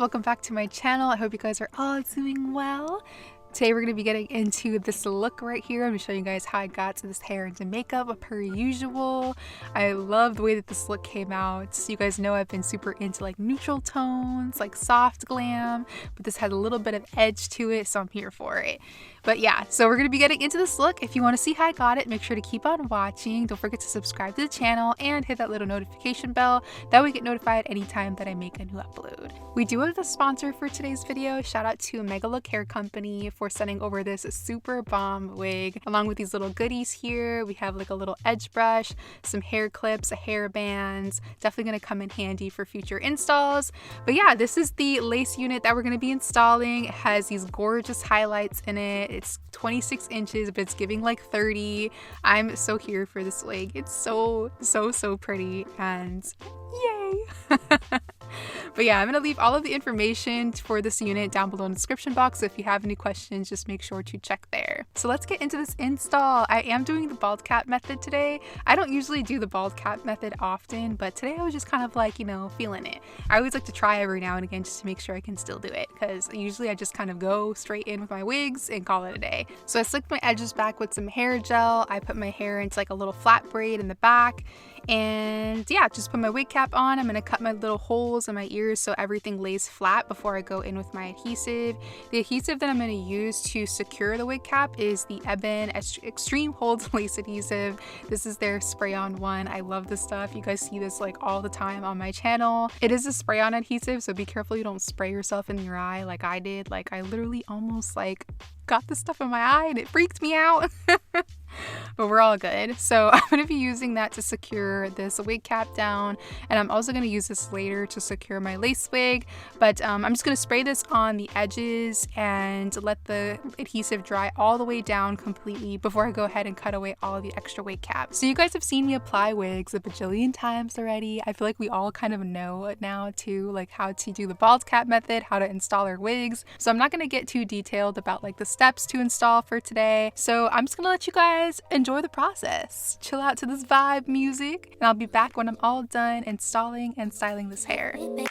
welcome back to my channel. I hope you guys are all doing well. Today we're going to be getting into this look right here. I'm going to show you guys how I got to this hair and to makeup per usual. I love the way that this look came out. So you guys know I've been super into like neutral tones, like soft glam, but this had a little bit of edge to it, so I'm here for it. But yeah, so we're going to be getting into this look. If you want to see how I got it, make sure to keep on watching. Don't forget to subscribe to the channel and hit that little notification bell. That way you get notified anytime that I make a new upload. We do have a sponsor for today's video. Shout out to Megalook Hair Company for sending over this super bomb wig. Along with these little goodies here, we have like a little edge brush, some hair clips, a hairband. Definitely going to come in handy for future installs. But yeah, this is the lace unit that we're going to be installing. It has these gorgeous highlights in it. It's 26 inches, but it's giving like 30. I'm so here for this wig. It's so pretty and yay. But yeah, I'm going to leave all of the information for this unit down below in the description box. So if you have any questions, just make sure to check there. So let's get into this install. I am doing the bald cap method today. I don't usually do the bald cap method often, but today I was just kind of like, you know, feeling it. I always like to try every now and again just to make sure I can still do it, because usually I just kind of go straight in with my wigs and call it a day. So I slicked my edges back with some hair gel. I put my hair into like a little flat braid in the back, and yeah, just put my wig cap on. I'm going to cut my little holes in my ears so everything lays flat before I go in with my adhesive. The adhesive that I'm going to use to secure the wig cap is the Ebin Extreme Hold Lace Adhesive. This is their spray-on one. I love this stuff. You guys see this like all the time on my channel. It is a spray-on adhesive, so be careful you don't spray yourself in your eye like I did. Like I literally almost like got this stuff in my eye and it freaked me out. But we're all good. So I'm going to be using that to secure this wig cap down, and I'm also going to use this later to secure my lace wig. But I'm just going to spray this on the edges and let the adhesive dry all the way down completely before I go ahead and cut away all of the extra wig cap. So you guys have seen me apply wigs a bajillion times already. I feel like we all kind of know now too, like how to do the bald cap method, how to install our wigs. So I'm not going to get too detailed about like the steps to install for today. So I'm just going to let you guys enjoy the process. Chill out to this vibe music, and I'll be back when I'm all done installing and styling this hair. Almost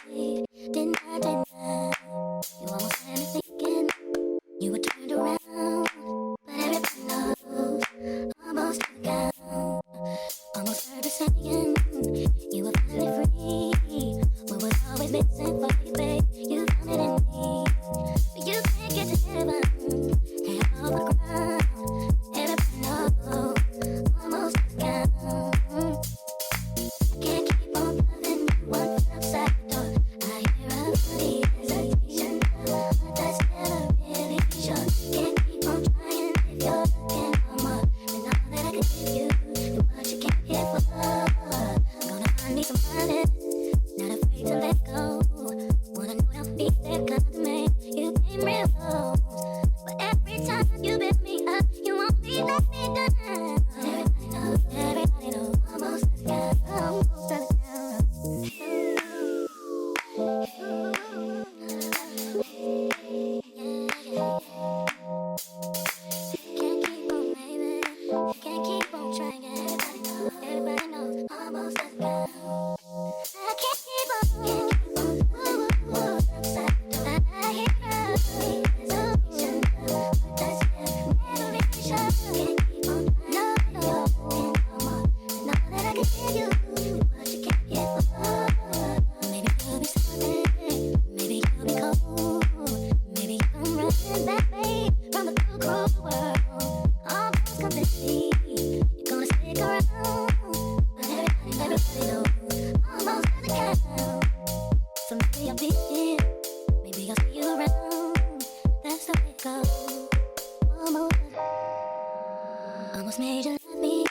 made you love me,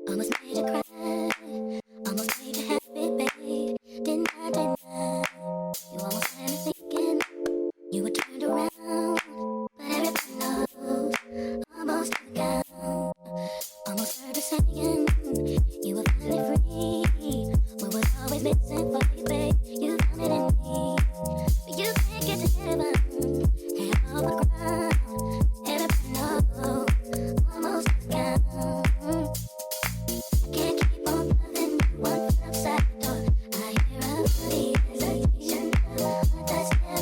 almost made you cry, almost made you happy, baby. Didn't I? You almost had me thinking you were turned around, but everybody knows almost to the ground. Almost heard you saying you were finally free. What was always missing for you, babe? You found it in me, but you can't get to heaven. Hand on the ground, everybody knows almost to the ground. Can't keep on loving you, one foot outside the door. I hear a hesitation, but that's never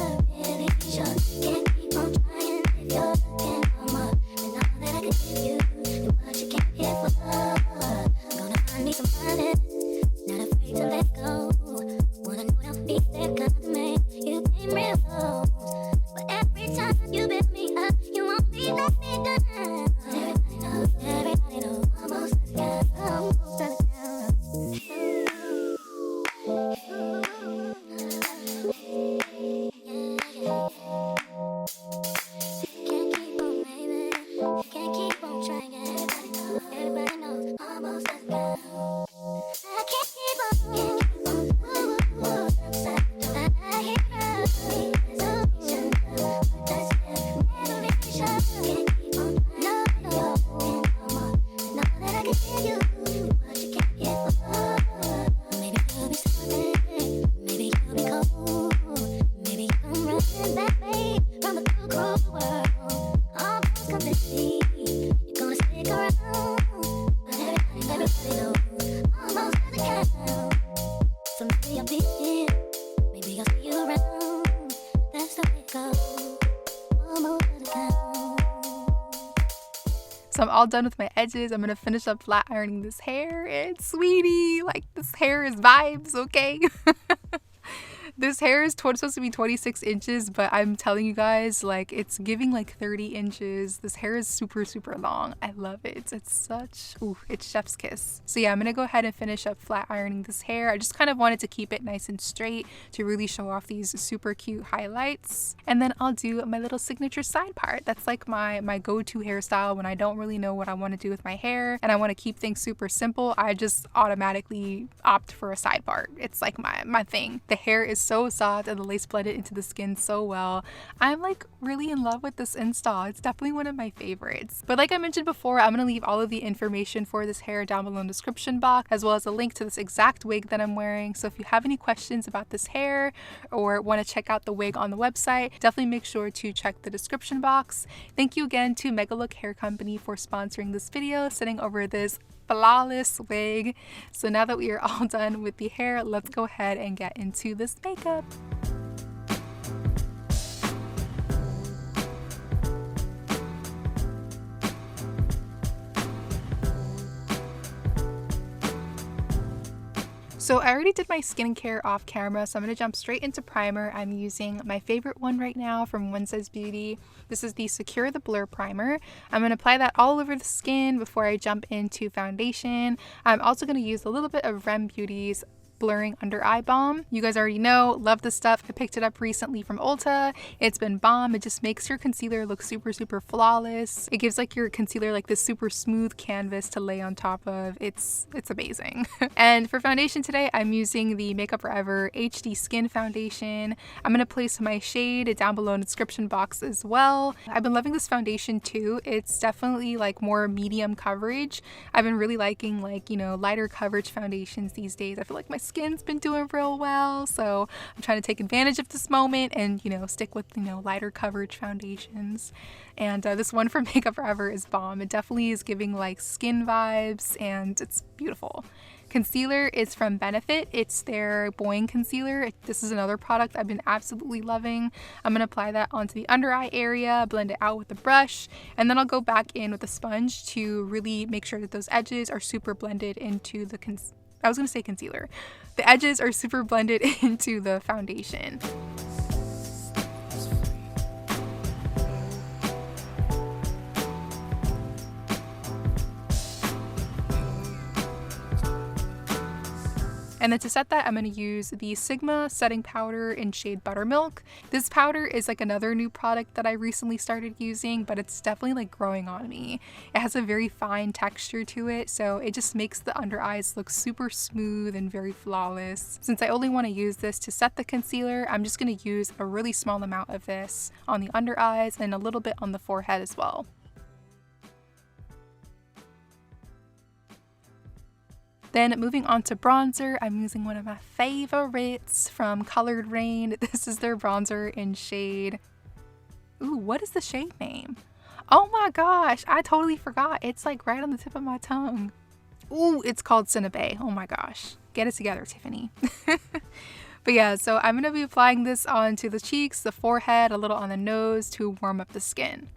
So I'm all done with my edges. I'm gonna finish up flat ironing this hair. And sweetie, like, this hair is vibes, okay? This hair is supposed to be 26 inches, but I'm telling you guys, like, it's giving like 30 inches. This hair is super, super long. I love it. It's such, ooh, it's chef's kiss. So yeah, I'm gonna go ahead and finish up flat ironing this hair. I just kind of wanted to keep it nice and straight to really show off these super cute highlights. And then I'll do my little signature side part. That's like my go-to hairstyle when I don't really know what I want to do with my hair and I want to keep things super simple. I just automatically opt for a side part. It's like my thing. The hair is so soft and the lace blended into the skin so well. I'm like really in love with this install. It's definitely one of my favorites. But like I mentioned before, I'm going to leave all of the information for this hair down below in the description box, as well as a link to this exact wig that I'm wearing. So if you have any questions about this hair or want to check out the wig on the website, definitely make sure to check the description box. Thank you again to Megalook Hair Company for sponsoring this video, sending over this flawless wig. So now that we are all done with the hair, let's go ahead and get into this makeup. So I already did my skincare off camera, so I'm going to jump straight into primer. I'm using my favorite one right now from One Says Beauty. This is the Secure the Blur Primer. I'm going to apply that all over the skin before I jump into foundation. I'm also going to use a little bit of Rem Beauty's Blurring Under Eye Balm. You guys already know, love this stuff. I picked it up recently from Ulta. It's been bomb. It just makes your concealer look super, super flawless. It gives like your concealer like this super smooth canvas to lay on top of. It's amazing. And for foundation today, I'm using the Makeup Forever HD Skin Foundation. I'm gonna place my shade down below in the description box as well. I've been loving this foundation too. It's definitely like more medium coverage. I've been really liking like, you know, lighter coverage foundations these days. I feel like my skin's been doing real well, so I'm trying to take advantage of this moment and, you know, stick with, you know, lighter coverage foundations. And this one from Makeup Forever is bomb. It definitely is giving like skin vibes and it's beautiful. Concealer is from Benefit. It's their Boing Concealer. This is another product I've been absolutely loving. I'm going to apply that onto the under eye area, blend it out with a brush, and then I'll go back in with a sponge to really make sure that those edges are super blended into the I was going to say concealer. The edges are super blended into the foundation. And then to set that, I'm going to use the Sigma setting powder in shade Buttermilk. This powder is like another new product that I recently started using, but it's definitely like growing on me. It has a very fine texture to it, so it just makes the under eyes look super smooth and very flawless. Since I only want to use this to set the concealer, I'm just going to use a really small amount of this on the under eyes and a little bit on the forehead as well. Then moving on to bronzer, I'm using one of my favorites from Colored Rain. This is their bronzer in shade, ooh, what is the shade name? Oh my gosh, I totally forgot. It's like right on the tip of my tongue. Ooh, it's called Cinnabe. Oh my gosh, get it together, Tiffany. But yeah, so I'm going to be applying this onto the cheeks, the forehead, a little on the nose to warm up the skin.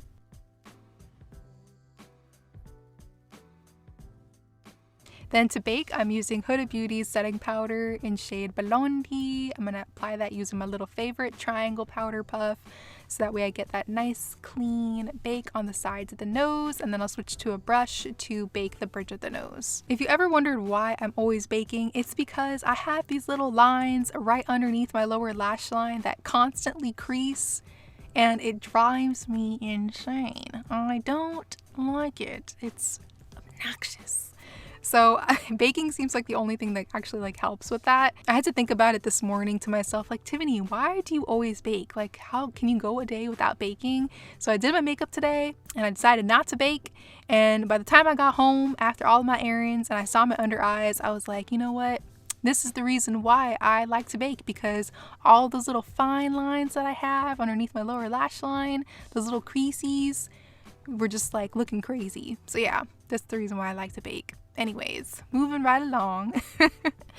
Then to bake, I'm using Huda Beauty's setting powder in shade Blondie. I'm going to apply that using my little favorite triangle powder puff, so that way I get that nice clean bake on the sides of the nose, and then I'll switch to a brush to bake the bridge of the nose. If you ever wondered why I'm always baking, it's because I have these little lines right underneath my lower lash line that constantly crease, and it drives me insane. I don't like it. It's obnoxious. So baking seems like the only thing that actually like helps with that. I had to think about it this morning to myself, like, Tiffany, why do you always bake? Like, how can you go a day without baking? So I did my makeup today and I decided not to bake. And by the time I got home after all of my errands and I saw my under eyes, I was like, you know what? This is the reason why I like to bake, because all those little fine lines that I have underneath my lower lash line, those little creases, were just like looking crazy. So yeah, that's the reason why I like to bake. Anyways, moving right along.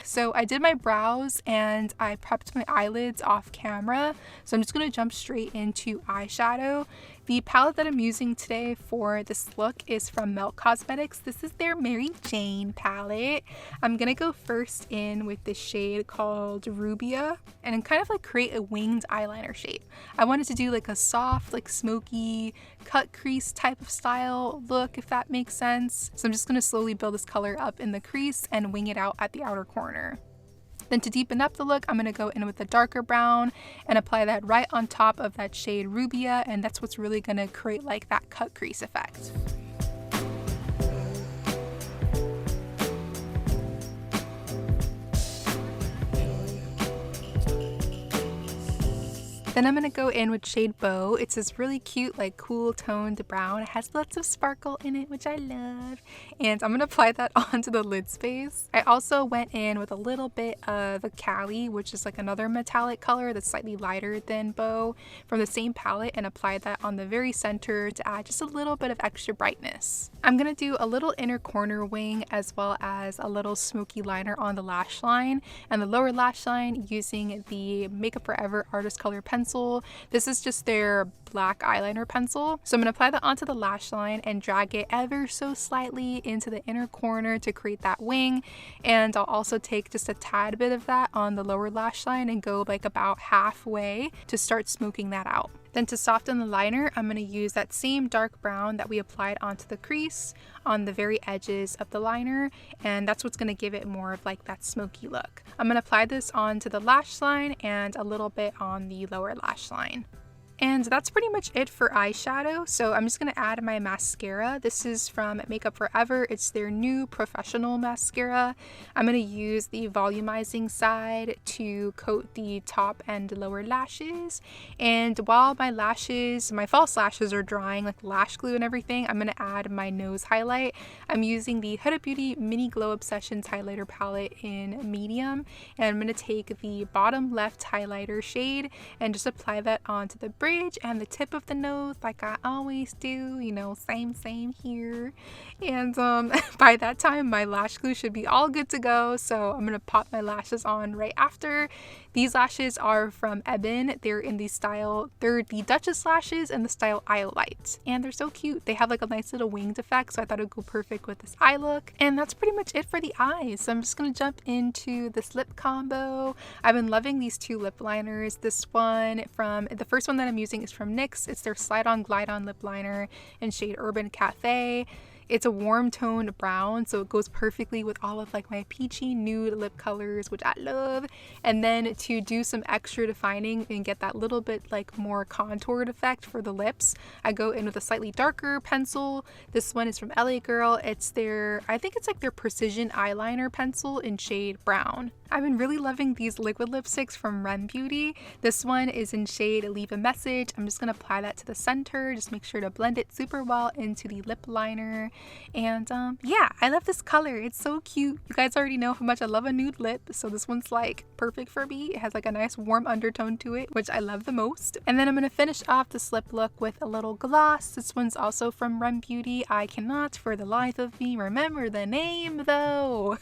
So I did my brows and I prepped my eyelids off camera. So I'm just going to jump straight into eyeshadow. The palette that I'm using today for this look is from Melt Cosmetics. This is their Mary Jane palette. I'm going to go first in with this shade called Rubia and kind of like create a winged eyeliner shape. I wanted to do like a soft, like smoky, cut crease type of style look, if that makes sense. So I'm just going to slowly build this color up in the crease and wing it out at the outer corner. Then to deepen up the look, I'm going to go in with a darker brown and apply that right on top of that shade Rubia, and that's what's really going to create like that cut crease effect. Then I'm going to go in with shade Beau. It's this really cute, like cool toned brown. It has lots of sparkle in it, which I love. And I'm going to apply that onto the lid space. I also went in with a little bit of a Cali, which is like another metallic color that's slightly lighter than Beau, from the same palette, and applied that on the very center to add just a little bit of extra brightness. I'm going to do a little inner corner wing as well as a little smoky liner on the lash line and the lower lash line using the Makeup Forever Artist Color pencil. This is just their black eyeliner pencil. So I'm going to apply that onto the lash line and drag it ever so slightly into the inner corner to create that wing. And I'll also take just a tad bit of that on the lower lash line and go like about halfway to start smoking that out. Then to soften the liner, I'm going to use that same dark brown that we applied onto the crease on the very edges of the liner, and that's what's going to give it more of like that smoky look. I'm going to apply this onto the lash line and a little bit on the lower lash line. And that's pretty much it for eyeshadow. So I'm just going to add my mascara. This is from Makeup Forever. It's their new professional mascara. I'm going to use the volumizing side to coat the top and lower lashes. And while my false lashes are drying, like lash glue and everything, I'm going to add my nose highlight. I'm using the Huda Beauty Mini Glow Obsessions highlighter palette in medium. And I'm going to take the bottom left highlighter shade and just apply that onto the bridge and the tip of the nose like I always do, you know, same here. And by that time my lash glue should be all good to go, so I'm gonna pop my lashes on right after. These lashes are from Ebin. They're in the style, they're the Duchess lashes in the style Iolite, and they're so cute. They have like a nice little winged effect, so I thought it would go perfect with this eye look. And that's pretty much it for the eyes. So I'm just gonna jump into this lip combo. I've been loving these two lip liners. This one from, the first one that I'm using is from NYX. It's their Slide On Glide On lip liner in shade Urban Cafe. It's a warm toned brown, so it goes perfectly with all of like my peachy nude lip colors, which I love. And then to do some extra defining and get that little bit like more contoured effect for the lips, I go in with a slightly darker pencil. This one is from LA Girl. It's their, I think it's like their precision eyeliner pencil in shade brown. I've been really loving these liquid lipsticks from Ren Beauty. This one is in shade Leave a Message. I'm just going to apply that to the center. Just make sure to blend it super well into the lip liner. And yeah, I love this color. It's so cute. You guys already know how much I love a nude lip, so this one's like perfect for me. It has like a nice warm undertone to it, which I love the most. And then I'm going to finish off this lip look with a little gloss. This one's also from Ren Beauty. I cannot for the life of me remember the name though.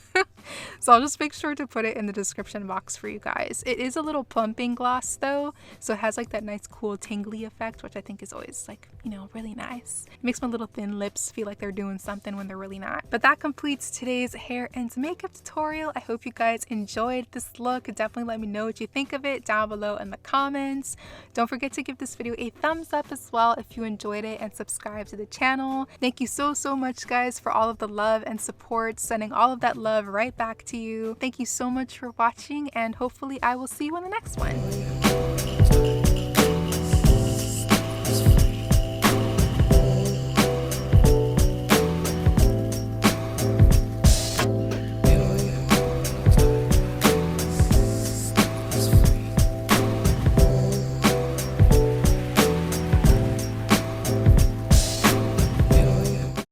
So I'll just make sure to put it in the description box for you guys. It is a little plumping gloss though, so it has like that nice cool tingly effect, which I think is always like, you know, really nice. It makes my little thin lips feel like they're doing something when they're really not. But that completes today's hair and makeup tutorial. I hope you guys enjoyed this look. Definitely let me know what you think of it down below in the comments. Don't forget to give this video a thumbs up as well if you enjoyed it, and subscribe to the channel. Thank you so much guys for all of the love and support, sending all of that love right back to you. Thank you so much for watching, and hopefully I will see you in the next one.